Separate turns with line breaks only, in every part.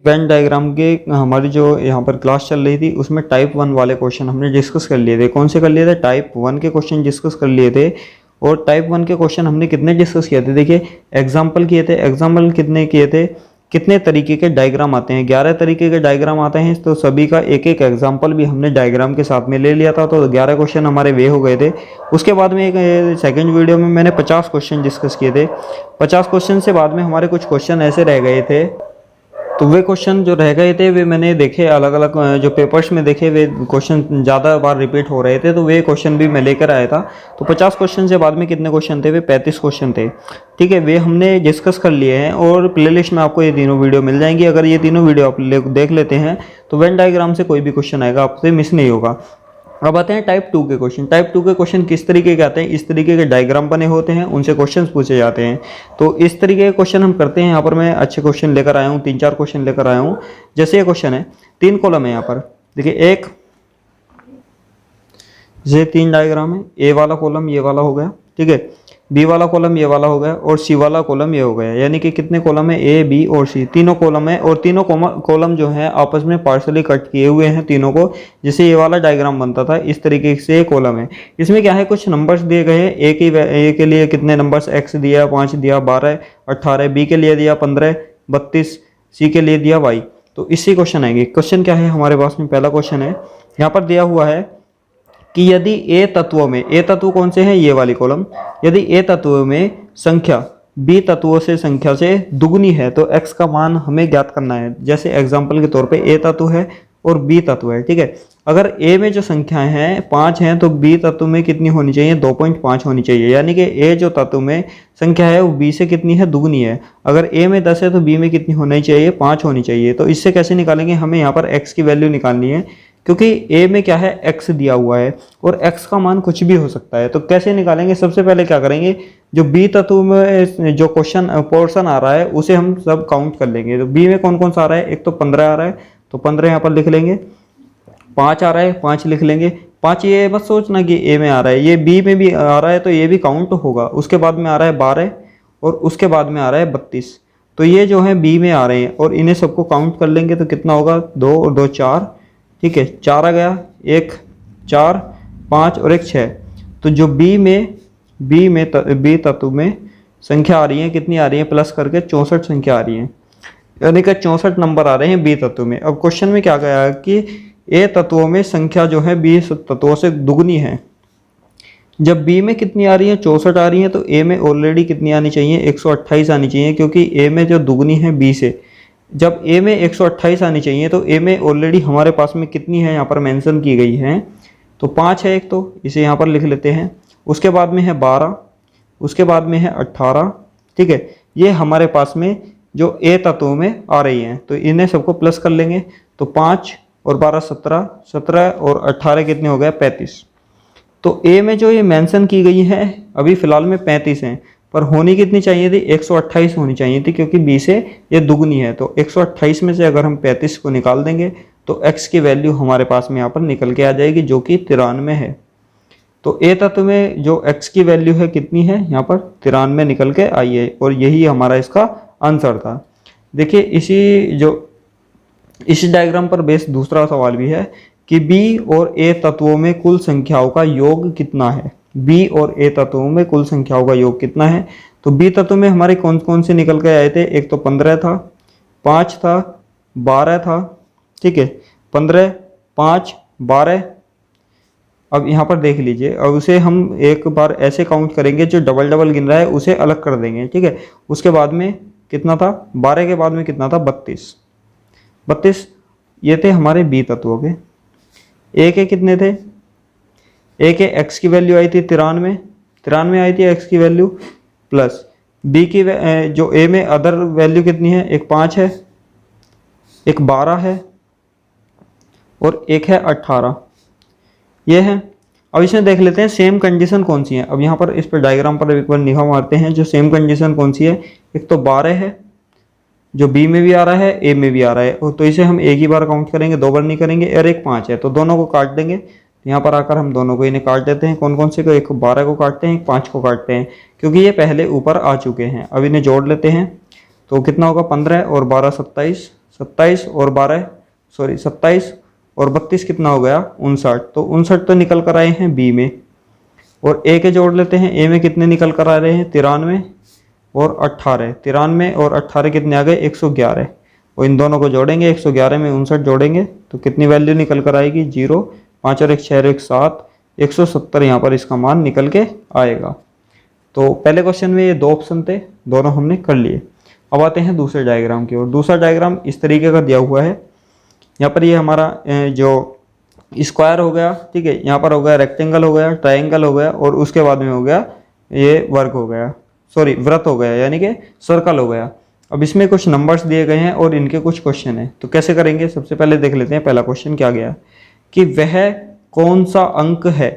Venn diagram के हमारी जो यहाँ पर क्लास चल रही थी उसमें टाइप 1 वाले क्वेश्चन हमने डिस्कस कर लिए थे। कौन से कर लिए थे? टाइप 1 के क्वेश्चन डिस्कस कर लिए थे। और टाइप 1 के क्वेश्चन हमने कितने डिस्कस किए थे? देखिए, एग्जाम्पल किए थे। एग्जाम्पल कितने किए थे? कितने तरीके के डायग्राम आते हैं? 11 तरीके के डायग्राम आते हैं। तो सभी का एक एक एग्जाम्पल भी हमने डायग्राम के साथ में ले लिया था। तो 11 क्वेश्चन हमारे वे हो गए थे। उसके बाद में एक सेकंड वीडियो में मैंने 50 क्वेश्चन डिस्कस किए थे। 50 क्वेश्चन से बाद में हमारे कुछ क्वेश्चन ऐसे रह गए थे। तो वे क्वेश्चन जो रह गए थे वे मैंने देखे, अलग अलग जो पेपर्स में देखे, वे क्वेश्चन ज़्यादा बार रिपीट हो रहे थे। तो वे क्वेश्चन भी मैं लेकर आया था। तो 50 क्वेश्चन से बाद में कितने क्वेश्चन थे? वे 35 क्वेश्चन थे। ठीक है, वे हमने डिस्कस कर लिए हैं और प्लेलिस्ट में आपको ये तीनों वीडियो मिल जाएंगी। अगर ये तीनों वीडियो आप देख लेते हैं तो वेन डायग्राम से कोई भी क्वेश्चन आएगा आपसे मिस नहीं होगा। अब आते हैं टाइप 2 के क्वेश्चन। टाइप 2 के क्वेश्चन किस तरीके के आते हैं? इस तरीके के डायग्राम बने होते हैं, उनसे क्वेश्चंस पूछे जाते हैं। तो इस तरीके के क्वेश्चन हम करते हैं। यहाँ पर मैं अच्छे क्वेश्चन लेकर आया हूँ, 3-4 क्वेश्चन लेकर आया हूँ। जैसे ये क्वेश्चन है, 3 कॉलम है यहाँ पर। देखिए, एक ये 3 डायग्राम है। ए वाला कॉलम ये वाला हो गया, ठीक है। बी वाला कॉलम ये वाला हो गया और सी वाला कॉलम ये हो गया। यानी कि कितने कॉलम है? ए, बी और सी, तीनों कॉलम है। और तीनों कॉलम जो है आपस में पार्शली कट किए हुए हैं तीनों को। जैसे ये वाला डायग्राम बनता था इस तरीके से कॉलम है। इसमें क्या है, कुछ नंबर्स दिए गए हैं। ए के लिए कितने नंबर्स? एक्स दिया, 5 दिया, 12, 18। बी के लिए दिया 15, 32। सी के लिए दिया वाई। तो इससे क्वेश्चन आएंगे। क्वेश्चन क्या है हमारे पास में? पहला क्वेश्चन है, यहाँ पर दिया हुआ है कि यदि ए तत्वों में, ए तत्व कौन से हैं? ये वाली कॉलम। यदि ए तत्वों में संख्या बी तत्वों से संख्या से दुगनी है तो एक्स का मान हमें ज्ञात करना है। जैसे एग्जांपल के तौर पे ए तत्व है और बी तत्व है, ठीक है। अगर ए में जो संख्याएं हैं 5 हैं तो बी तत्व में कितनी होनी चाहिए? 2.5 होनी चाहिए। यानी कि ए जो तत्व में संख्या है वो बी से कितनी है? दुगनी है। अगर ए में 10 है तो बी में कितनी होनी चाहिए? 5 होनी चाहिए। तो इससे कैसे निकालेंगे? हमें यहाँ पर एक्स की वैल्यू निकालनी है, क्योंकि ए में क्या है? एक्स दिया हुआ है और एक्स का मान कुछ भी हो सकता है। तो कैसे निकालेंगे? सबसे पहले क्या करेंगे, जो बी तत्व में जो क्वेश्चन पोर्शन आ रहा है उसे हम सब काउंट कर लेंगे। तो बी में कौन कौन सा आ रहा है? एक तो 15 आ रहा है, तो 15 यहाँ पर लिख लेंगे। 5 आ रहा है, 5 लिख लेंगे। 5 ये मत सोचना कि ए में आ रहा है, ये बी में भी आ रहा है तो ये भी काउंट होगा। उसके बाद में आ रहा है 12 और उसके बाद में आ रहा है 32। तो ये जो है बी में आ रहे हैं और इन्हें सबको काउंट कर लेंगे तो कितना होगा? 2 और 2 4, ठीक है। 4 आ गया, 1 4, 5 और 1 6। तो जो बी तत्व में संख्या आ रही है, कितनी आ रही है? प्लस करके 64 संख्या आ रही है। यानी कि 64 नंबर आ रहे हैं बी तत्व में। अब क्वेश्चन में क्या गया है कि ए तत्वों में संख्या जो है बी तत्वों से दुगनी है। जब बी में कितनी आ रही है? 64 आ रही है। तो ए में ऑलरेडी कितनी आनी चाहिए? 128 आनी चाहिए, क्योंकि ए में जो दुगनी है बी से। जब ए में 128 आनी चाहिए तो ए में ऑलरेडी हमारे पास में कितनी है यहाँ पर मेंशन की गई है? तो 5 है एक, तो इसे यहाँ पर लिख लेते हैं। उसके बाद में है 12, उसके बाद में है 18, ठीक है। ये हमारे पास में जो ए तत्वों में आ रही हैं, तो इन्हें सबको प्लस कर लेंगे। तो 5 और 12 17, 17 और 18 कितने हो गए? 35। तो ए में जो ये मेंशन की गई है अभी फ़िलहाल में 35 हैं, पर होनी कितनी चाहिए थी? 128 होनी चाहिए थी, क्योंकि बी से ये दुगनी है। तो 128 में से अगर हम 35 को निकाल देंगे तो x की वैल्यू हमारे पास में यहाँ पर निकल के आ जाएगी, जो कि 93 है। तो ए तत्व में जो x की वैल्यू है कितनी है? यहाँ पर 93 निकल के आई है और यही हमारा इसका आंसर था। देखिए, इस डायग्राम पर बेस दूसरा सवाल भी है कि बी और ए तत्वों में कुल संख्याओं का योग कितना है? बी और ए तत्वों में कुल संख्याओं का योग कितना है? तो बी तत्व में हमारे कौन कौन से निकल के आए थे? एक तो 15 था, 5 था, 12 था, ठीक है। 15, 5, 12। अब यहाँ पर देख लीजिए, अब उसे हम एक बार ऐसे काउंट करेंगे, जो डबल डबल गिन रहा है उसे अलग कर देंगे, ठीक है। उसके बाद में कितना था? 12 के बाद में कितना था? 32। ये थे हमारे बी तत्वों के। ए के कितने थे? ए के एक्स की वैल्यू आई थी 93 आई थी एक्स की वैल्यू, प्लस बी की जो ए में अदर वैल्यू कितनी है? एक 5 है, एक 12 है और एक है 18। ये है। अब इसमें देख लेते हैं सेम कंडीशन कौन सी है। अब यहाँ पर इस पर डायग्राम पर एक बार निगाह मारते हैं, जो सेम कंडीशन कौन सी है। एक तो 12 है, जो बी में भी आ रहा है, ए में भी आ रहा है, तो इसे हम एक ही बार काउंट करेंगे, 2 बार नहीं करेंगे। और एक 5 है, तो दोनों को काट देंगे। यहाँ पर आकर हम दोनों को इन्हें काट देते हैं। कौन कौन से को? एक 12 को काटते हैं, एक 5 को काटते हैं, क्योंकि ये पहले ऊपर आ चुके हैं। अब इन्हें जोड़ लेते हैं तो कितना होगा? 15 और 12 27, 27 और 12 सॉरी 27 और 32 कितना हो गया 59। तो 59 तो निकल कर आए हैं बी में, और ए के जोड़ लेते हैं। ए में कितने निकल कर आ रहे हैं 93 और 18। 93 और 18 कितने आ गए 111, और इन दोनों को जोड़ेंगे 111 में 59 जोड़ेंगे तो कितनी वैल्यू निकल कर आएगी 0, 5 और 1 6 और 1 7, 170 यहाँ पर इसका मान निकल के आएगा। तो पहले क्वेश्चन में ये 2 ऑप्शन थे, दोनों हमने कर लिए। अब आते हैं दूसरे डायग्राम की ओर। दूसरा डायग्राम इस तरीके का दिया हुआ है। यहाँ पर ये हमारा जो स्क्वायर हो गया, ठीक है, यहाँ पर हो गया रेक्टेंगल हो गया, ट्रायंगल हो गया, और उसके बाद में हो गया ये वर्ग हो गया, सॉरी वृत्त हो गया, यानी कि सर्कल हो गया। अब इसमें कुछ नंबर्स दिए गए हैं और इनके कुछ क्वेश्चन हैं, तो कैसे करेंगे। सबसे पहले देख लेते हैं पहला क्वेश्चन क्या गया कि वह कौन सा अंक है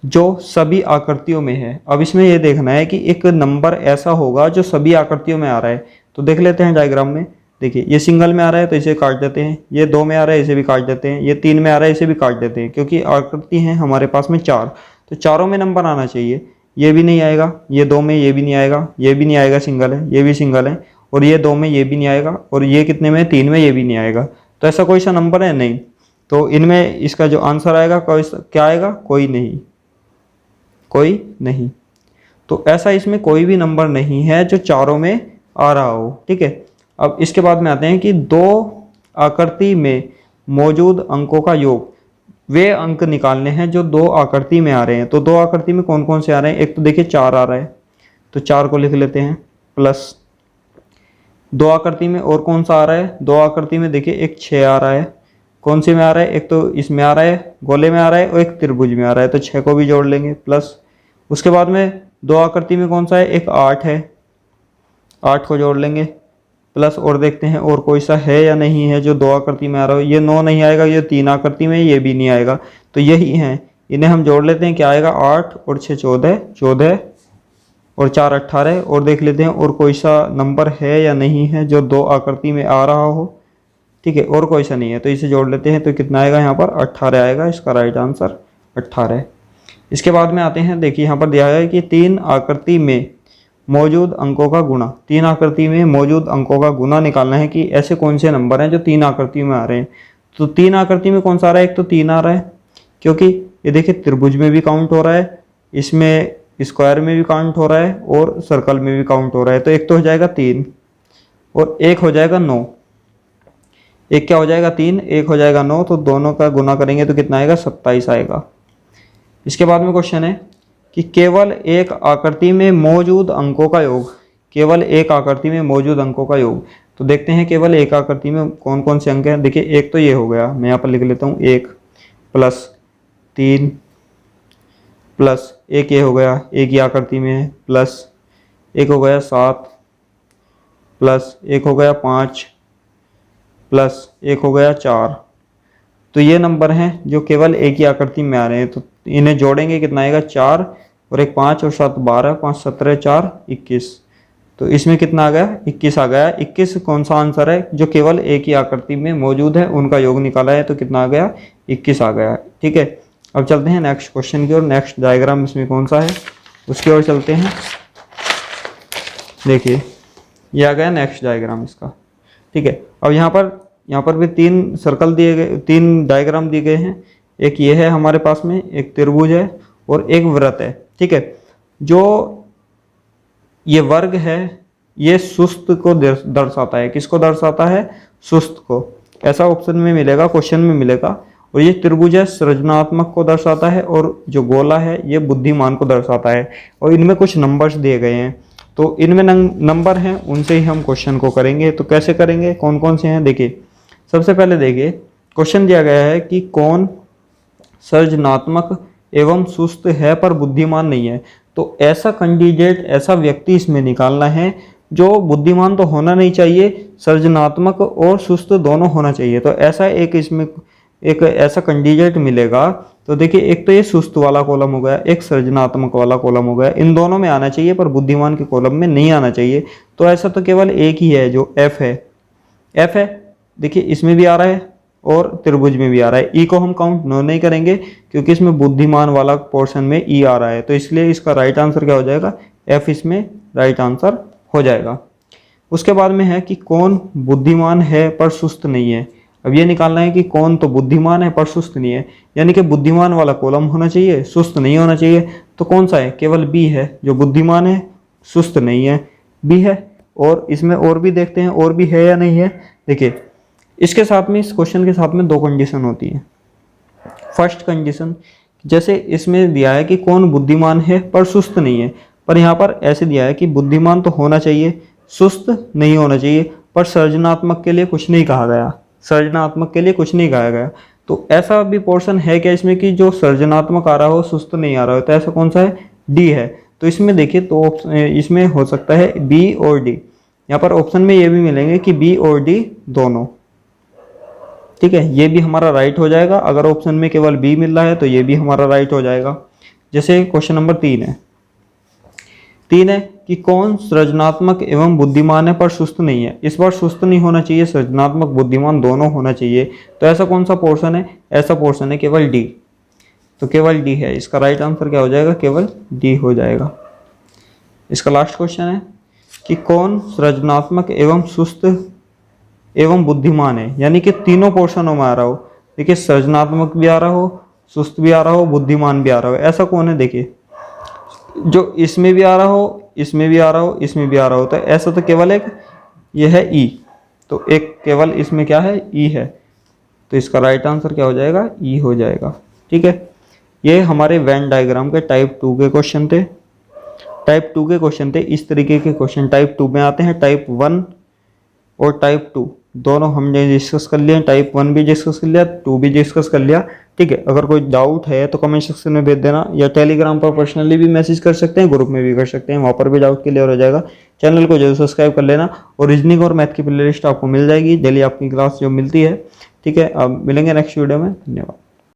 जो सभी आकृतियों में है। अब इसमें यह देखना है कि एक नंबर ऐसा होगा जो सभी आकृतियों में आ रहा है। तो देख लेते हैं डायग्राम में। देखिए ये सिंगल में आ रहा है तो इसे काट देते हैं, ये 2 में आ रहा है इसे भी काट देते हैं, ये 3 में आ रहा है इसे भी काट देते हैं, क्योंकि आकृति है हमारे पास में 4, तो चारों में नंबर आना चाहिए। ये भी नहीं आएगा, ये 2 में ये भी नहीं आएगा, ये भी नहीं आएगा, सिंगल है, ये भी सिंगल है, और ये 2 में ये भी नहीं आएगा, और ये कितने में 3 में ये भी नहीं आएगा। तो ऐसा कोई सा नंबर है नहीं। तो इनमें इसका जो आंसर आएगा क्या आएगा, कोई नहीं, कोई नहीं। तो ऐसा इसमें कोई भी नंबर नहीं है जो चारों में आ रहा हो, ठीक है। अब इसके बाद में आते हैं कि 2 आकृति में मौजूद अंकों का योग, वे अंक निकालने हैं जो 2 आकृति में आ रहे हैं। तो 2 आकृति में कौन कौन से आ रहे हैं। एक तो देखिए 4 आ रहा है, तो 4 को लिख लेते हैं प्लस 2 आकृति में और कौन सा आ रहा है। 2 आकृति में देखिए एक 6 आ रहा है, कौन सी में आ रहा है, एक तो इसमें आ रहा है गोले में आ रहा है, और एक त्रिभुज में आ रहा है, तो 6 को भी जोड़ लेंगे प्लस। उसके बाद में 2 आकृति में कौन सा है, एक 8 है, 8 को जोड़ लेंगे प्लस। और देखते हैं और कोई सा है या नहीं है जो 2 आकृति में आ रहा हो। ये 9 नहीं आएगा, ये 3 आकृति में, ये भी नहीं आएगा, तो यही है, इन्हें हम जोड़ लेते हैं। क्या आएगा 8 और 6 14, 14 और 4 18। और देख लेते हैं और कोई सा नंबर है या नहीं है जो 2 आकृति में आ रहा हो, ठीक है, और कोई सा नहीं है, तो इसे जोड़ लेते हैं। तो कितना आएगा यहाँ पर 18 आएगा, इसका राइट आंसर 18। इसके बाद में आते हैं, देखिए यहाँ पर दिया है कि 3 आकृति में मौजूद अंकों का गुणा। 3 आकृति में मौजूद अंकों का गुणा निकालना है कि ऐसे कौन से नंबर हैं जो 3 आकृति में आ रहे हैं। तो 3 आकृति में कौन सा आ रहा है, एक तो 3 आ रहा है, क्योंकि ये देखिए त्रिभुज में भी काउंट हो रहा है, इसमें स्क्वायर में भी काउंट हो रहा है, और सर्कल में भी काउंट हो रहा है। तो एक तो हो जाएगा 3 और एक हो जाएगा 9। एक क्या हो जाएगा 3, एक हो जाएगा 9, तो दोनों का गुना करेंगे तो कितना आएगा 27 आएगा। इसके बाद में क्वेश्चन है कि केवल एक आकृति में मौजूद अंकों का योग, केवल एक आकृति में मौजूद अंकों का योग। तो देखते हैं केवल एक आकृति में कौन कौन से अंक हैं। देखिए एक तो ये हो गया, मैं यहाँ पर लिख लेता हूँ 1 प्लस 3 प्लस एक ये हो गया, एक ही आकृति में है, प्लस एक हो गया 7 प्लस एक हो गया 5 प्लस एक हो गया 4। तो ये नंबर हैं जो केवल एक ही आकृति में आ रहे हैं। तो इन्हें जोड़ेंगे कितना आएगा 4 और एक 5 और 7 12, 5 17 4 21। तो इसमें कितना आ गया 21 आ गया। 21 कौन सा आंसर है, जो केवल एक ही आकृति में मौजूद है, उनका योग निकाला है, तो कितना आ गया 21 आ गया, ठीक है। अब चलते हैं नेक्स्ट क्वेश्चन की ओर। नेक्स्ट डायग्राम इसमें कौन सा है उसकी ओर चलते हैं। देखिए ये आ गया नेक्स्ट डायग्राम इसका, ठीक है। अब यहाँ पर भी 3 सर्कल दिए गए, 3 डायग्राम दिए गए हैं। एक ये है हमारे पास में, एक त्रिभुज है और एक वृत्त है, ठीक है। जो ये वर्ग है ये सुस्त को दर्शाता है। किसको दर्शाता है, सुस्त को। ऐसा ऑप्शन में मिलेगा, क्वेश्चन में मिलेगा। और ये त्रिभुज है सृजनात्मक को दर्शाता है, और जो गोला है ये बुद्धिमान को दर्शाता है। और इनमें कुछ नंबर्स दिए गए हैं, तो इनमें नंबर हैं, उनसे ही हम क्वेश्चन को करेंगे। तो कैसे करेंगे, कौन कौन से हैं। देखिए सबसे पहले देखिए क्वेश्चन दिया गया है कि कौन सृजनात्मक एवं सुस्त है पर बुद्धिमान नहीं है। तो ऐसा कैंडिडेट, ऐसा व्यक्ति इसमें निकालना है जो बुद्धिमान तो होना नहीं चाहिए, सृजनात्मक और सुस्त दोनों होना चाहिए। तो ऐसा एक इसमें एक ऐसा कैंडिडेट मिलेगा। तो देखिए एक तो ये सुस्त वाला कॉलम हो गया, एक सृजनात्मक वाला कॉलम हो गया। इन दोनों में आना चाहिए पर बुद्धिमान के कॉलम में नहीं आना चाहिए। तो ऐसा तो केवल एक ही है जो एफ है। एफ है, देखिए इसमें भी आ रहा है और त्रिभुज में भी आ रहा है। ई को हम काउंट नहीं करेंगे क्योंकि इसमें बुद्धिमान वाला पोर्शन में ई आ रहा है, तो इसलिए इसका राइट आंसर क्या हो जाएगा, एफ इसमें राइट आंसर हो जाएगा। उसके बाद में है कि कौन बुद्धिमान है पर सुस्त नहीं है। अब ये निकालना है कि कौन तो बुद्धिमान है पर सुस्त नहीं है, यानी कि बुद्धिमान वाला कॉलम होना चाहिए, सुस्त नहीं होना चाहिए। तो कौन सा है? केवल बी है, जो बुद्धिमान है सुस्त नहीं है, बी है। और इसमें और भी देखते हैं और भी है या नहीं है। देखिए इसके साथ में, इस क्वेश्चन के साथ में दो कंडीशन होती है। फर्स्ट कंडीशन, जैसे इसमें दिया है कि कौन बुद्धिमान है पर सुस्त नहीं है, पर यहाँ पर ऐसे दिया है कि बुद्धिमान तो होना चाहिए, सुस्त नहीं होना चाहिए, पर सृजनात्मक के लिए कुछ नहीं कहा गया, सृजनात्मक के लिए कुछ नहीं कहा गया। तो ऐसा भी पोर्शन है क्या इसमें कि जो सृजनात्मक आ रहा हो, सुस्त नहीं आ रहा हो? तो ऐसा कौन सा है? डी है। तो इसमें देखिए, तो इसमें हो सकता है बी और डी। यहाँ पर ऑप्शन में ये भी मिलेंगे कि बी और डी दोनों, ठीक है, ये भी हमारा राइट हो जाएगा। अगर ऑप्शन में केवल बी मिल रहा है तो ये भी हमारा राइट हो जाएगा। जैसे क्वेश्चन नंबर 3 है, 3 है कि कौन सृजनात्मक एवं बुद्धिमान है पर सुस्त नहीं है। इस बार सुस्त नहीं होना चाहिए, सृजनात्मक बुद्धिमान दोनों होना चाहिए। तो ऐसा कौन सा पोर्शन है? ऐसा पोर्शन है केवल डी। तो केवल डी है, इसका राइट आंसर क्या हो जाएगा? केवल डी हो जाएगा। इसका लास्ट क्वेश्चन है कि कौन सृजनात्मक एवं सुस्त एवं बुद्धिमान है, यानी कि तीनों पोर्शनों में आ रहा हो। देखिए सृजनात्मक भी आ रहा हो, सुस्त भी आ रहा हो, बुद्धिमान भी आ रहा हो। ऐसा कौन है? देखिए जो इसमें भी आ रहा हो, इसमें भी आ रहा हो, इसमें भी आ रहा हो। तो ऐसा तो केवल एक ये है ई, तो एक केवल इसमें क्या है? ई है। तो इसका राइट आंसर क्या हो जाएगा? ई हो जाएगा। ठीक है, ये हमारे वेन डायग्राम के टाइप 2 के क्वेश्चन थे। टाइप 2 के क्वेश्चन थे, इस तरीके के क्वेश्चन टाइप 2 में आते हैं। टाइप 1 और टाइप 2 दोनों हमने डिस्कस कर लिए, टाइप 1 भी डिस्कस कर लिया, 2 भी डिस्कस कर लिया। ठीक है, अगर कोई डाउट है तो कमेंट सेक्शन में भेज देना, या टेलीग्राम पर पर्सनली भी मैसेज कर सकते हैं, ग्रुप में भी कर सकते हैं, वहाँ पर भी डाउट क्लियर हो जाएगा। चैनल को जरूर सब्सक्राइब कर लेना, और रीजनिंग और मैथ की प्लेलिस्ट आपको मिल जाएगी, डेली आपकी क्लास जो मिलती है। ठीक है, अब मिलेंगे नेक्स्ट वीडियो में। धन्यवाद।